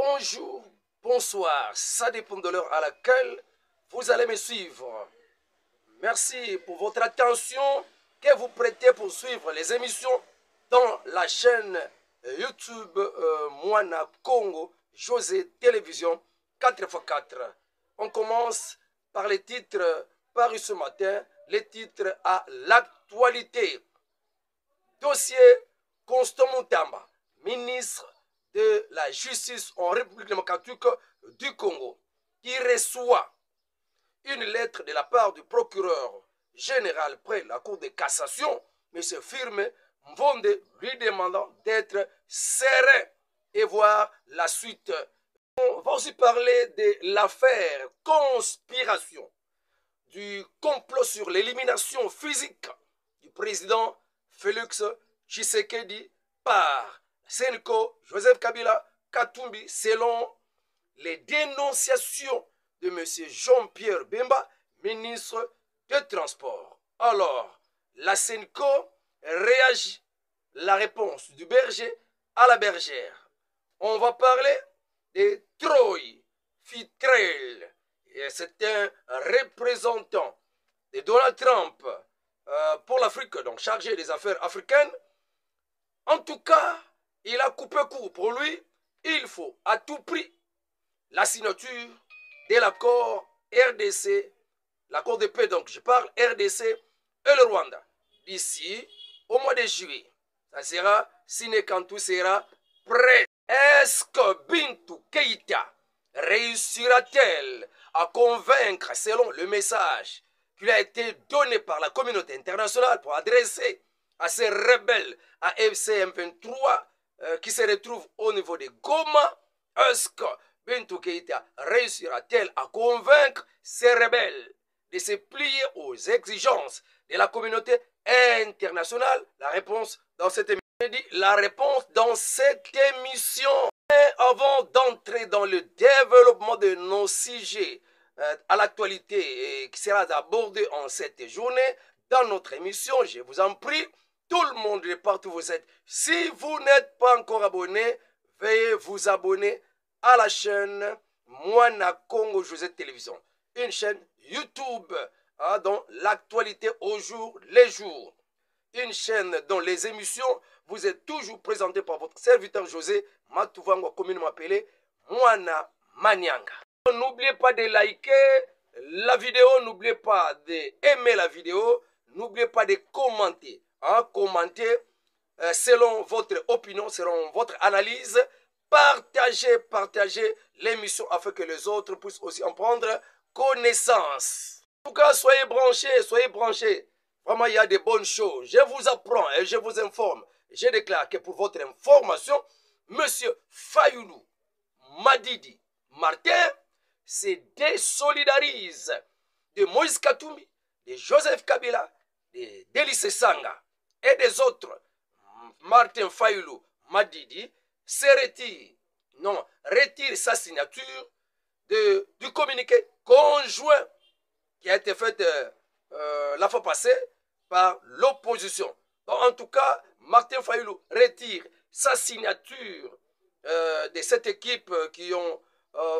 Bonjour, bonsoir, ça dépend de l'heure à laquelle vous allez me suivre. Merci pour votre attention que vous prêtez pour suivre les émissions dans la chaîne YouTube Mwana Congo, José Télévision 4x4. On commence par les titres parus ce matin, les titres à l'actualité. Dossier Constant Moutamba, ministre de la Justice en République démocratique du Congo, qui reçoit une lettre de la part du procureur général près la Cour de cassation, M. Firme Mvonde, lui demandant d'être serein et voir la suite. On va aussi parler de l'affaire conspiration, du complot sur l'élimination physique du président Félix Tshisekedi par Senko Joseph Kabila Katumbi, selon les dénonciations de M. Jean-Pierre Bemba, ministre des Transports. Alors, la Senko réagit, la réponse du berger à la bergère. On va parler de Troy Fitrel. C'est un représentant de Donald Trump pour l'Afrique, donc chargé des affaires africaines. En tout cas, il a coupé court. Pour lui, il faut à tout prix la signature de l'accord RDC, l'accord de paix, donc je parle RDC et le Rwanda, d'ici au mois de juillet. Ça sera, sine quand tout sera prêt. Est-ce que Bintou Keïta réussira-t-elle à convaincre, selon le message qui lui a été donné par la communauté internationale pour adresser à ces rebelles à FCM23 qui se retrouvent au niveau de Goma? Est-ce que Bintou Keïta réussira-t-elle à convaincre ces rebelles de se plier aux exigences de la communauté internationale? La réponse dans cette émission. La réponse dans cette émission. Mais avant d'entrer dans le développement de nos sujets à l'actualité qui sera abordé en cette journée, dans notre émission, je vous en prie, tout le monde de partout où vous êtes, si vous n'êtes pas encore abonné, veuillez vous abonner à la chaîne Mwana Congo José Télévision, une chaîne YouTube dont l'actualité au jour les jours, une chaîne dont les émissions vous êtes toujours présentées par votre serviteur José Matouvango, communément appelé Mwana Manyanga. N'oubliez pas de liker la vidéo, n'oubliez pas d'aimer la vidéo, n'oubliez pas de commenter. Commentez selon votre opinion, selon votre analyse. Partagez l'émission afin que les autres puissent aussi en prendre connaissance. En tout cas, soyez branchés. Vraiment, il y a des bonnes choses. Je vous apprends et je vous informe. Je déclare que pour votre information, M. Fayoulou Madidi Martin se désolidarise de Moïse Katumbi, de Joseph Kabila, de Délice Sanga et des autres. Martin Fayoulou Madidi se retire sa signature du communiqué conjoint qui a été fait la fois passée par l'opposition. En tout cas, Martin Fayoulou retire sa signature de cette équipe qui ont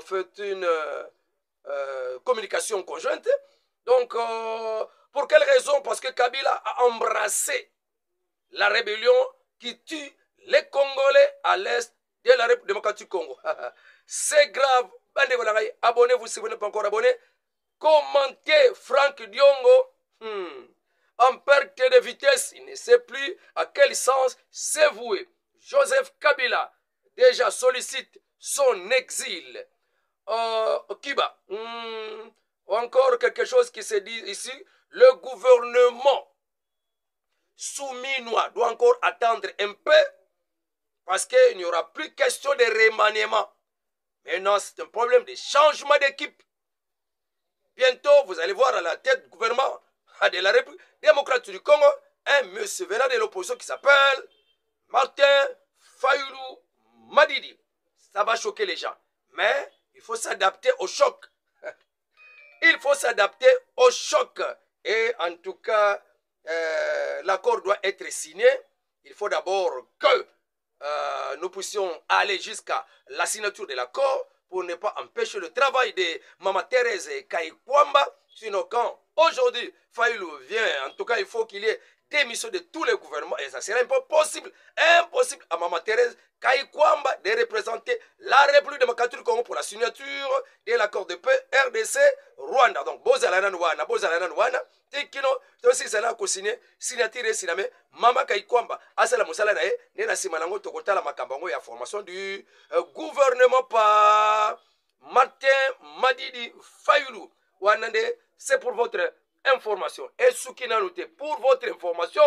fait une communication conjointe. Donc, pour quelle raison? Parce que Kabila a embrassé la rébellion qui tue les Congolais à l'est de la République démocratique du Congo. C'est grave. Abonnez-vous si vous n'êtes pas encore abonné. Commentez Franck Diongo. En perte de vitesse, il ne sait plus à quel sens c'est voué. Joseph Kabila déjà sollicite son exil. Kiba. Encore quelque chose qui se dit ici. Le gouvernement souminois doit encore attendre un peu parce qu'il n'y aura plus question de remaniement. Maintenant, c'est un problème de changement d'équipe. Bientôt, vous allez voir à la tête du gouvernement de la République démocratique du Congo un monsieur venant de l'opposition qui s'appelle Martin Fayoulou Madidi. Ça va choquer les gens. Mais il faut s'adapter au choc. Il faut s'adapter au choc. Et en tout cas, l'accord doit être signé. Il faut d'abord que nous puissions aller jusqu'à la signature de l'accord pour ne pas empêcher le travail de Mama Thérèse Kaïkwamba. Sinon, quand aujourd'hui Fayulu vient, en tout cas, il faut qu'il y ait démission de tous les gouvernements et ça serait impossible à Mama Thérèse Kaïkwamba de représenter la République démocratique du Congo pour la signature de l'accord de paix RDC Rwanda. Donc, Bozalanan Wana, Tikino, aussi ça n'a signé, signature siname, Mama Kaïkwamba, Asala Moussala Nae, Nena Simanango Tokota la Makambango, il y a formation du gouvernement par Martin Madidi Fayulu. Wanande, c'est pour votre information. Et Soukina noté pour votre information,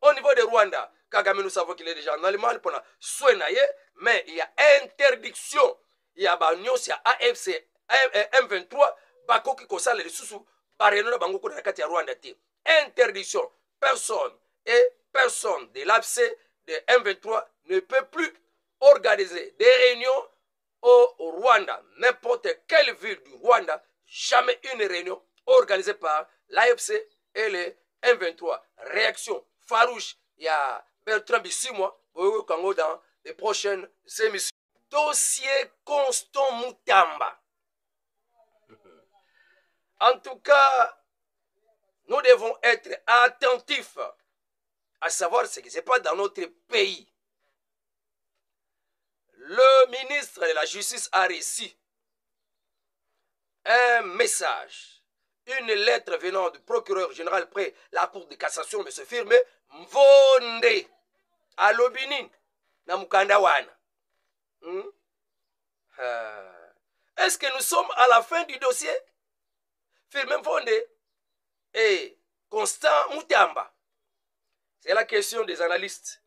au niveau de Rwanda, Kagame, nous savons qu'il est déjà en Allemagne pour la soigner, mais il y a interdiction. Il y a Bagnos, il y a AFC, M23, Bako qui consale les sous-sous, Bareno, Bango, Kati, Rwanda. Interdiction. Personne de l'AFC, de M23, ne peut plus organiser des réunions au Rwanda. N'importe quelle ville du Rwanda, jamais une réunion organisée par l'AFC et les M23. Réaction farouche, il y a Bertrand Bissimo dans les prochaines émissions. Dossier Constant Mutamba. En tout cas, nous devons être attentifs à savoir ce qui se passe dans notre pays. Le ministre de la Justice a reçu un message, une lettre venant du procureur général près la Cour de cassation, M. Firme Mvonde, à Lobinin, na Mukandawana. Est-ce que nous sommes à la fin du dossier? Firme Mvonde et Constant Mutamba. C'est la question des analystes.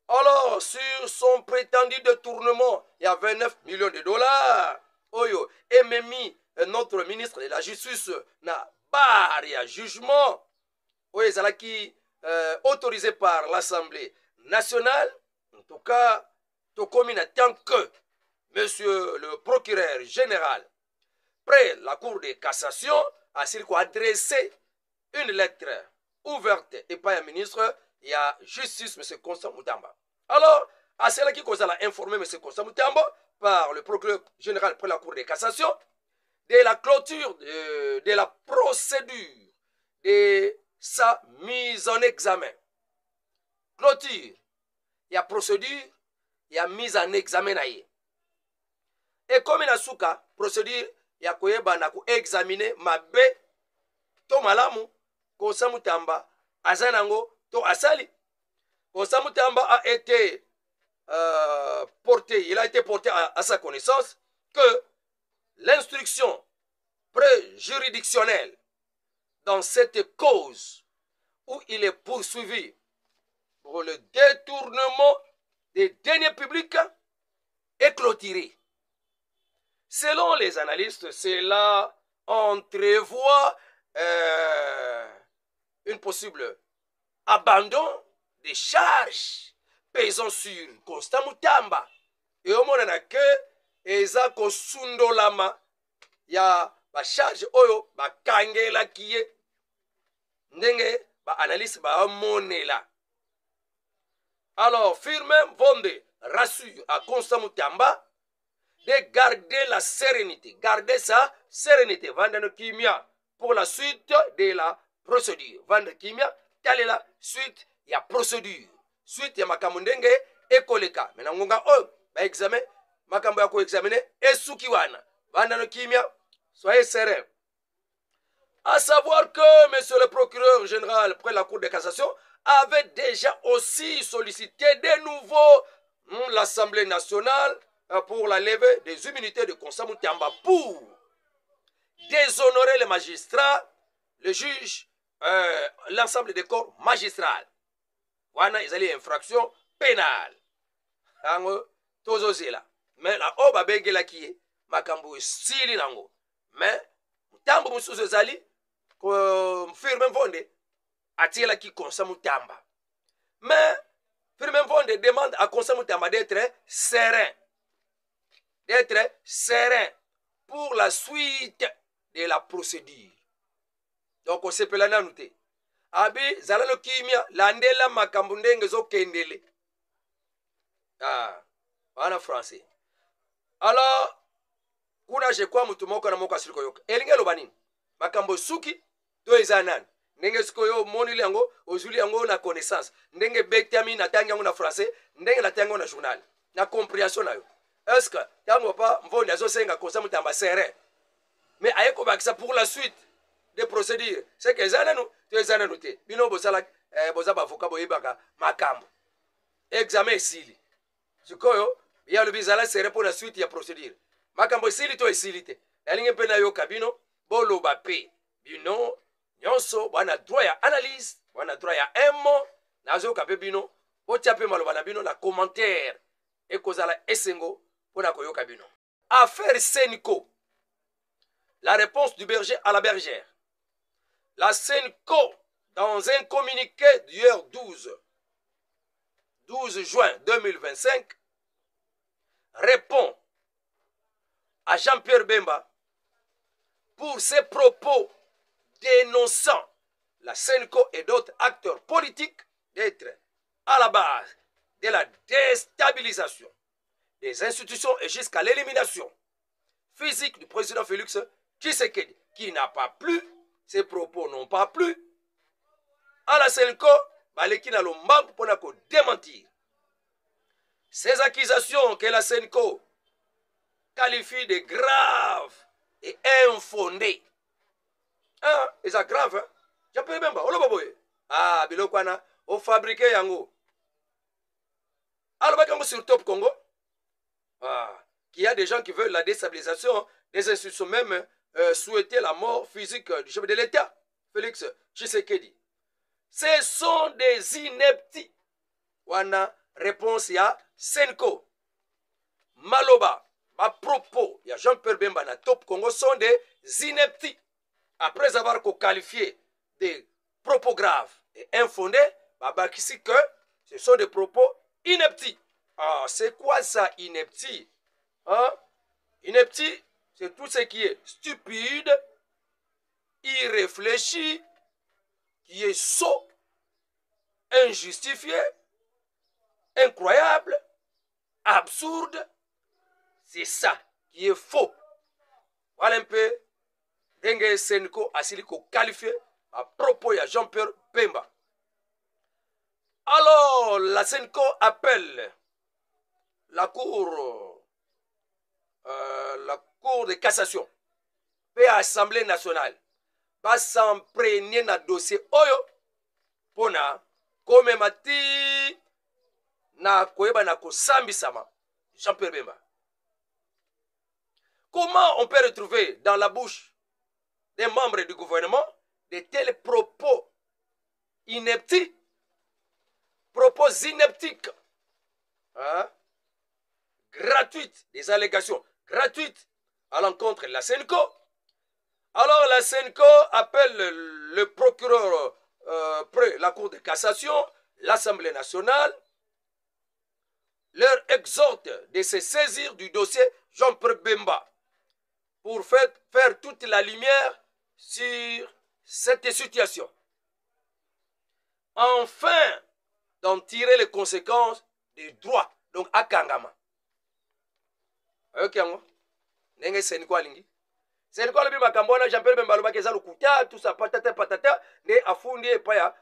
Alors, sur son prétendu détournement, il y a 29 millions de dollars. Oyo, MMI, notre ministre de la Justice, n'a pas à jugement. Oyo, c'est là qui autorisé par l'Assemblée nationale. En tout cas, Tokomina, tant que monsieur le procureur général, près la Cour de cassation, a adressé une lettre ouverte et pas un ministre, il y a justice, M. Constant Mutamba. Alors, à cela qui cause à informer M. Constant Mutamba par le procureur général près la Cour de cassation de la clôture de la procédure de sa mise en examen. Clôture, il y a procédure, il y a mise en examen. Et comme il y a souka, procédure, il y a examiner ma bé, to malamu, Constant Mutamba, azanango, to asali. Constant Mutamba a été porté, il a été porté à sa connaissance que l'instruction préjuridictionnelle dans cette cause où il est poursuivi pour le détournement des deniers publics est clôturée. Selon les analystes, cela entrevoit une possible abandon des charges pesant sur Constant Mutamba. Et au moment que eza kosundolama ya ba charge oyo ba kangela kiye ndenge ba analyse ba monela. Alors Firme Mvonde rassure à Constant Mutamba de garder la sérénité, garder sa sérénité. Vandano Kimia pour la suite de la procédure. Vandano Kimia, quelle est la suite? Il y a procédure. Suite, il y a makamundenge et koleka. Maintenant, on va examiner. Makambo yako examiner et sukiwana. Vandano Kimia, soyez serein. À savoir que monsieur le procureur général près la Cour de cassation avait déjà aussi sollicité de nouveau l'Assemblée nationale pour la levée des immunités de Constant Mutamba pour déshonorer les magistrats, les juges, l'ensemble des corps magistral. Wana ils allaient infraction pénale. Ango tozozela. Mais la oba bengela kiye makambo sili nango. Mais Mutambo musuzo zali ko Firme Mvonde atila ki Constant Mutamba. Mais Firme Mvonde demande à Constant Mutamba d'être serein. D'être serein pour la suite de la procédure. Donc on s'appelle la noter. Abi zalalo kimia landela makambundenge zo kendele. Ah, wana français. Alors, kuna je kwa mutu moko na moko asili koyoka. Elinge loba nini? Makambo suki to eza nani? Ndenge sikoyo monili yango, ozuli yango na connaissance. Ndenge bektami na tangi yango na français, ndenge na tangi yango na journal. Na compréhension na yo. Est-ce que tango pa mvondi azosenga kosa mutamba serré? Mais ayeko bakisa pour la suite des procédures. C'est que ezana nous, to ezana nous te. Bino bosala boza ba avocat boyebaka makambo. Examen esili. Sikoyo ya le bizala serré pour la suite ya procédure. Makambo esili to esili te. Elinge pena yo kabino boloba pe. Bino nyonso bwana droit ya analyse, bwana droit ya emo nazo kape bino botia pe maloba na bino na commentaire ekozala esengo pona koyoka bino. Affaire Senko. La réponse du berger à la bergère. La Senko, dans un communiqué d'hier 12 juin 2025, répond à Jean-Pierre Bemba pour ses propos dénonçant la Senko et d'autres acteurs politiques d'être à la base de la déstabilisation des institutions et jusqu'à l'élimination physique du président Félix Tshisekedi, qui n'a pas plu, ses propos n'ont pas plu. À la Senko, baleki na lombangu pona ko démentir ces accusations que la Senko qualifie de graves et infondées. Ah, et ça grave, hein? J'appelle même pas. Ah, bilokwana, au fabriqué yango. Alors, sur Top Congo, ah, qu'il y a des gens qui veulent la déstabilisation des institutions, même souhaiter la mort physique du chef de l'État, Félix Tshisekedi. Ce sont des inepties. Wana réponse ya Senko. Maloba, à propos, il y a Jean-Pierre Bemba na Top Congo sont des inepties. Après avoir qualifié des propos graves et infondés, Babakisi que ce sont des propos inepties. Ah, c'est quoi ça, ineptie? Hein? Ineptie, c'est tout ce qui est stupide, irréfléchi, qui est sot, injustifié, incroyable, absurde. C'est ça qui est faux. Voilà un peu. Denge Senko Asiliko qualifié à propos de Jean-Pierre Bemba. Alors, la Senko appelle la cour de cassation et l'Assemblée nationale va s'imprégner dans le dossier Oyo pona komemati na koyeba na kosambisama Jean-Pierre Bemba. Comment on peut retrouver dans la bouche des membres du gouvernement de tels propos inepties, propos ineptiques, hein, gratuites, des allégations gratuites à l'encontre de la Senko. Alors la Senko appelle le procureur près la Cour de cassation, l'Assemblée nationale, leur exhorte de se saisir du dossier Jean-Pierre Bemba pour faire toute la lumière sur cette situation. Enfin, d'en tirer les conséquences des droits. Donc, à Kangama. Ok, Nenge Senko alingi. Senko alingi makambona, Jean-Pierre Bemba loba keza lukuta, tout ça, patata, ne afundi pa ya,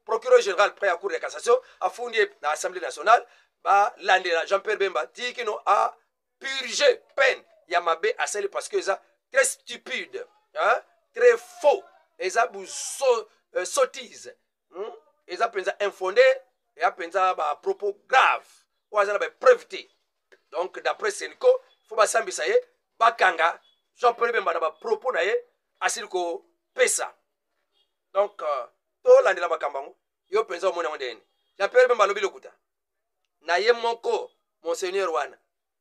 procureur général près à la Cour de cassation, afundi dans l'Assemblée nationale, ba landela Jean-Pierre Bemba, dit qu'il a purgé peine. Yamabe à celle parce que ça très stupide, hein, très faux, et ça vous sottise, et ça pense infondé, et ça pense à propos grave, ou ça va preuveté. Donc d'après Senko, faut pas s'ambissayer, bakanga, Jean-Pierre Bemba na ba propos na ye, asilko pesa. Donc to landi la bakambango, yo penza mona ndeni. Jean-Pierre Bemba lobi lokuta. Na ye monko, monseigneur wana,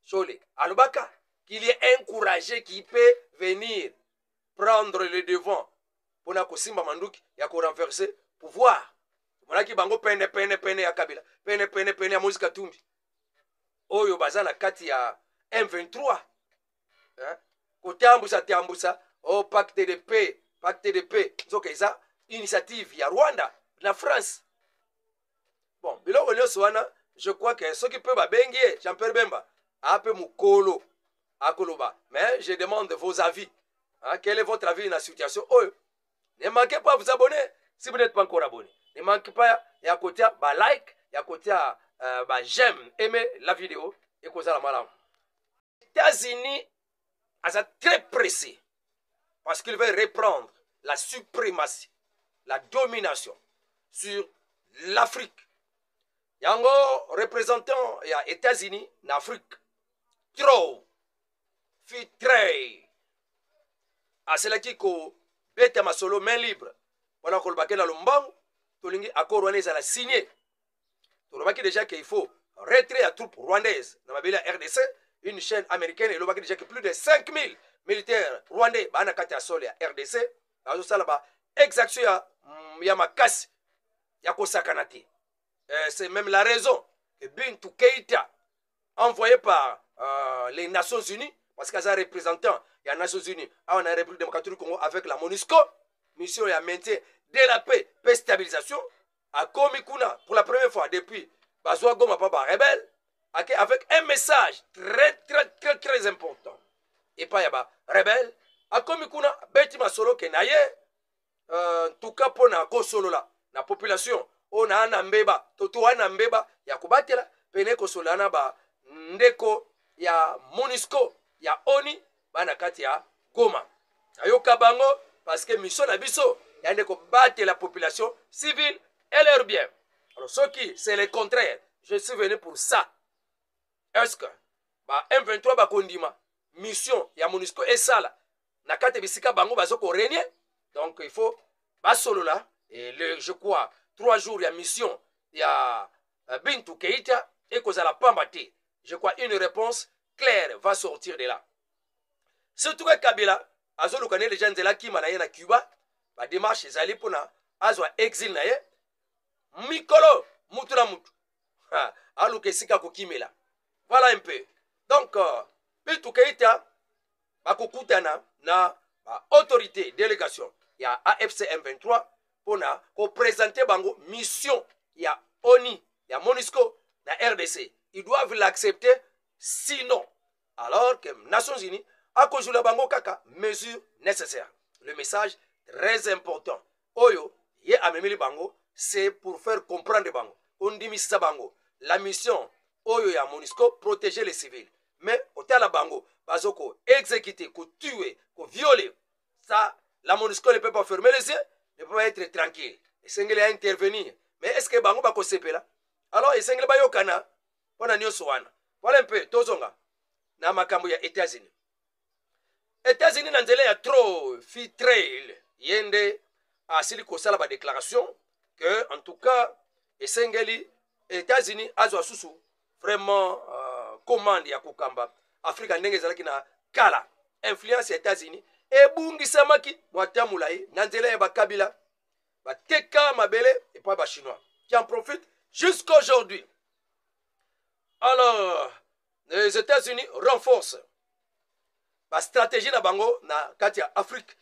Chole, alobaka qu'il y ait encouragé qui peut venir prendre le devant pour na kosimba manduki ya ko renverser pouvoir. Monaki bango pene ya Kabila, pene ya Moïse Katumbi. Oyo bazana kati ya M23. Hein? Kotambusa, oh pacte de paix. Nzoka eza initiative ya Rwanda, la France. Bon, biloko nyonso wana je crois que ceux qui peuvent bengi Jean-Pierre Bemba a peu mukolo akoloba. Mais je demande vos avis. Hein, quel est votre avis dans la situation? Oh, ne manquez pas de vous abonner si vous n'êtes pas encore abonné. Ne manquez pas, il y a côté like, il y a côté j'aime, aimer la vidéo et cause la malam. Les États-Unis sont très pressés parce qu'ils veulent reprendre la suprématie, la domination sur l'Afrique. Il y a un représentant des États-Unis en Afrique. Trop. Fitré. À cela qui ko bête ma solo main libre. Voilà qu'on le baquet dans le mbang. Tolingi accord rwandais à la signer. Tout le monde déjà qu'il faut retirer la troupe rwandaise. Dans la RDC, une chaîne américaine, et le baquet déjà que plus de 5000 militaires rwandais, bah, on a sol à RDC. Alors, ça là-bas, exaction ya makasi, ya kosakanati. C'est même la raison que Bintou Keïta, envoyé par les Nations Unies, parce qu'il y a un représentant, il y a les Nations Unies, on a la République démocratique du Congo avec la MONUSCO, mission de maintien de la paix et stabilisation, à Komikuna, pour la première fois depuis Bazwa Goma Papa Rebelle, avec un message très important. Et pas yaba rebelle, à Komikuna, Betima Solo Kenaye, tout cas pour na Solo là, la population, on a un mbeba, toto wana mbeba, ya kubatela, pene ko solana ba ndeko ya MONUSCO, ya ONI, bana kati ya Goma. Ayoka bango, parce que mission na biso, ya ndeko battre la population civile et leur bien. Alors ce qui, c'est le contraire. Je suis venu pour ça. Est-ce que, bah, M23 ba kondima, mission ya MONUSCO et ça là, na kati bisika bango bazoko régner, donc il faut, ba solo là, et je crois, 3 jours, il y a mission, il y a Bintou Keïta, et qu'on a la pambate. Je crois une réponse claire va sortir de là. Surtout que Kabila, Azo le connaît les gens de là qui m'ont à Cuba, la démarche est allée pour Azo exil naye, Mikolo, Moutura Moutou, Alou Kesika Kokimela. Voilà un peu. Donc, Bintou Keïta, Bakokutana, na autorité, délégation, il y a AFC M23, pour présenter bango mission il y a ONI, il y a MONUSCO, il y a RDC. Ils doivent l'accepter, sinon, alors que les Nations Unies a cause de bango kaka mesures nécessaires. Le message très important. Oyo, ye amemili bango, c'est pour faire comprendre bango. On dit misa bango. La mission Oyo ya MONUSCO protéger les civils. Mais au la bango, bazoko exécuter, ko tuer, ko violer. Ça, la MONUSCO ne peut pas fermer les yeux. Ne peut pas être tranquille. Et Sengele à intervenir. Mais est-ce que Bango va kosepe là? Alors, et Sengele ba yokana. Pona nyoso wana. Voilà un peu. Tozonga. Na makambo ya États-Unis. États-Unis nanzele ya trop fitrail. Yende asili kosala ba déclaration que en tout cas et Sengeli États-Unis azwa susu vraiment commande ya kokamba Afrika ndenge zalaki na kala influence ya États-Unis. Et bungisamaki mwatamulayi nanzela ya bakabila bateka mabele et pas chinois qui en profitent jusqu'à aujourd'hui. Alors les États-Unis renforcent la stratégie na bango na kati ya Afrique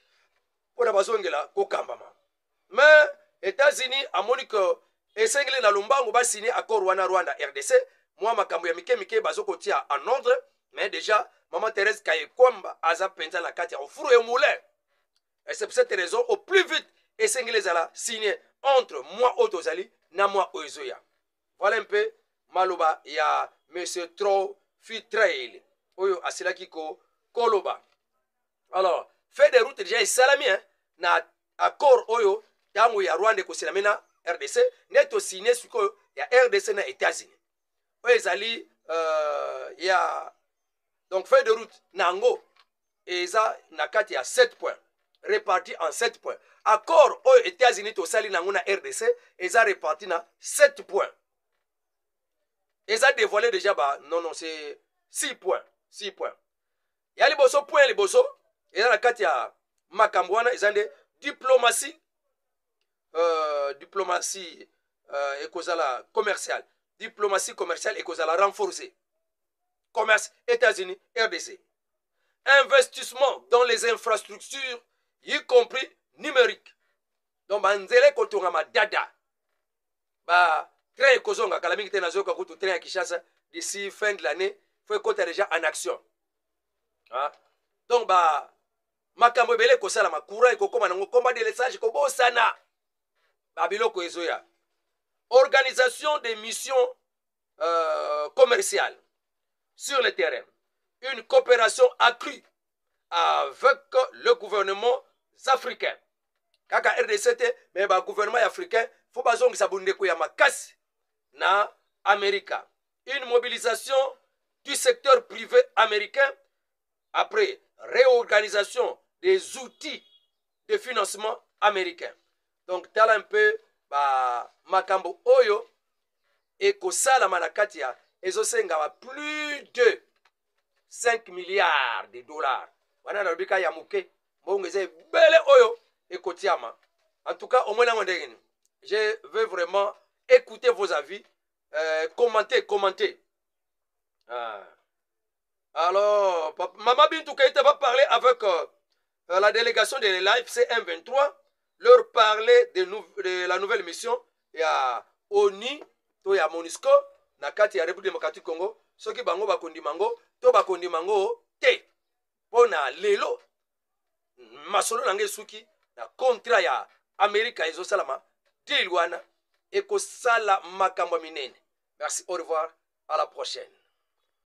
pour bazongela kokambama. Mais États-Unis amoni que esengeli na lumbango ba signé accord wana Rwanda RDC moi makambo ya mike bazoko tia en ordre. Mais déjà, Maman Thérèse Kayekwamba aza penza la kati au four et moulin. Et c'est pour cette raison, au plus vite, et Sengelez ala signé entre moi Otozali, na moi Oizoya. Voilà un peu, Maloba, il y a M. Tro Fitrail. Oyo asila kiko Koloba. Alors, fait des routes déjà, salami, hein, na accord Oyo, tango ya Rwanda ko silamena RDC, neto signé sur ko ya RDC na États-Unis. Oyo zali, il y a donc feuille de route nango et ça nakati à 7 points répartis en 7 points. Accord aux États-Unis to sali nango na RDC et ça réparti na 7 points. Et ça dévoilé déjà bah non c'est 6 points, 6 points. Il y a les bosso points les bosso et ça nakati à makambwana ils ont des diplomatie diplomatie et causala commerciale. Diplomatie commerciale et causala renforcée. Commerce États-Unis, RDC. Investissement dans les infrastructures, y compris numériques. Donc, banzele kotongama dada. Ba train ekozonga kala mingi te nazoyoka kutu train ya Kinshasa d'ici fin de l'année faut ekota déjà en action. Hein? Donc ba makambo ebele kosalama courant ekokoma nango combat de lesage kobosana babiloko ezoya. Organisation des missions commerciales sur le terrain, une coopération accrue avec le gouvernement africain. Kaka RDC mais ba gouvernement africain faut bazongisa bundeko ya makasi na Amerika. Une mobilisation du secteur privé américain après réorganisation des outils de financement américains. Donc tala un peu ba makambo oyo ekosala manakati ya ezosenga ba plus de 5 milliards de dollars. Wana na bika ya muke mbongeze bele oyo ekotiama. En tout cas au moins je veux vraiment écouter vos avis, commenter. Alors, Maman Bintou Keïta va parler avec la délégation de l'AFC M23, leur parler de la nouvelle mission. Il y a ONI, il y a MONUSCO, na kati ya République démocratique Congo, soki bango bakondi mango, to bakondi mango te. Pona lelo, masolo nange suki, na kontra ya Amerika ezo salama, deal wana, eko sala makambo minene. Merci, au revoir, à la prochaine.